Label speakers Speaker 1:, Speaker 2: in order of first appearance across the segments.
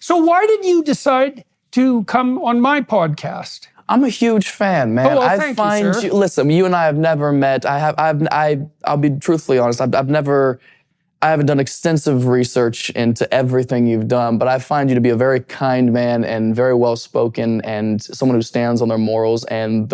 Speaker 1: So why did you decide to come on my podcast?
Speaker 2: I'm a huge fan, man.
Speaker 1: Oh, well, thank you, sir.
Speaker 2: Listen, you and I have never met. I'll be truthfully honest. I haven't done extensive research into everything you've done, but I find you to be a very kind man and very well-spoken and someone who stands on their morals and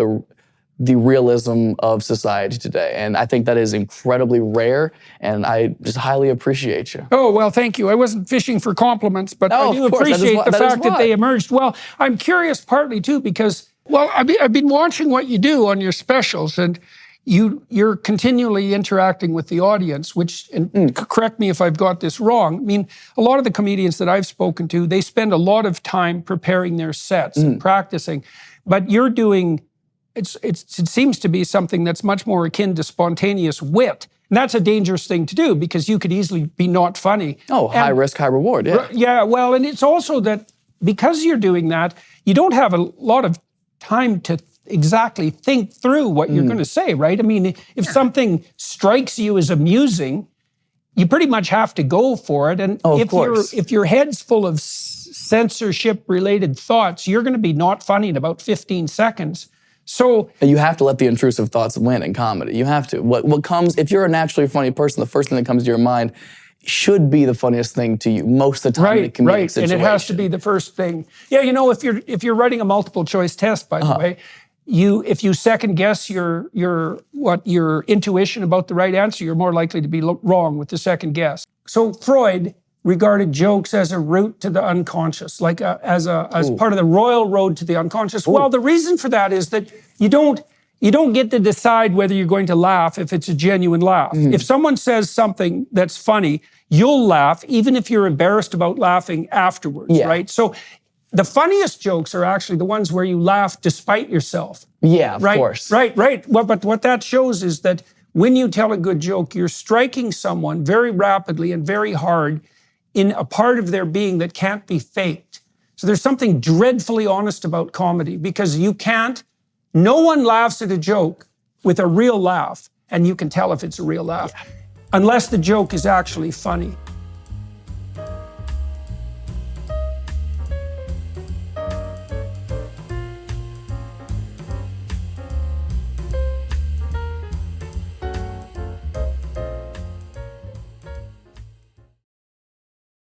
Speaker 2: the realism of society today. And I think that is incredibly rare, and I just highly appreciate you.
Speaker 1: Oh, well, thank you. I wasn't fishing for compliments, but
Speaker 2: No,
Speaker 1: I do
Speaker 2: of course.
Speaker 1: appreciate the fact that they emerged. Well, I'm curious partly, too, because, well, I've been watching what you do on your specials, and you're continually interacting with the audience, which, and correct me if I've got this wrong, I mean, a lot of the comedians that I've spoken to, they spend a lot of time preparing their sets and practicing, but you're doing, it seems to be something that's much more akin to spontaneous wit. And that's a dangerous thing to do because you could easily be not funny.
Speaker 2: Oh, high risk, high reward, yeah.
Speaker 1: Yeah, well, and it's also that because you're doing that, you don't have a lot of time to exactly think through what you're going to say, right? I mean, if something strikes you as amusing, you pretty much have to go for it. And if your head's full of censorship-related thoughts, you're going to be not funny in about 15 seconds. So
Speaker 2: you have to let the intrusive thoughts win in comedy. You have to. What comes, if you're a naturally funny person, the first thing that comes to your mind should be the funniest thing to you most of the time in a comedic situation.
Speaker 1: And it has to be the first thing. Yeah, you know, if you're writing a multiple choice test, by the way, if you second guess your intuition about the right answer, you're more likely to be wrong with the second guess. So Freud regarded jokes as a route to the unconscious, like as part of the royal road to the unconscious. Well, the reason for that is that you don't get to decide whether you're going to laugh if it's a genuine laugh. If someone says something that's funny, you'll laugh even if you're embarrassed about laughing afterwards, right? So the funniest jokes are actually the ones where you laugh despite yourself.
Speaker 2: Yeah, of course.
Speaker 1: Right. Well, but what that shows is that when you tell a good joke, you're striking someone very rapidly and very hard in a part of their being that can't be faked. So there's something dreadfully honest about comedy because no one laughs at a joke with a real laugh, and you can tell if it's a real laugh, unless the joke is actually funny.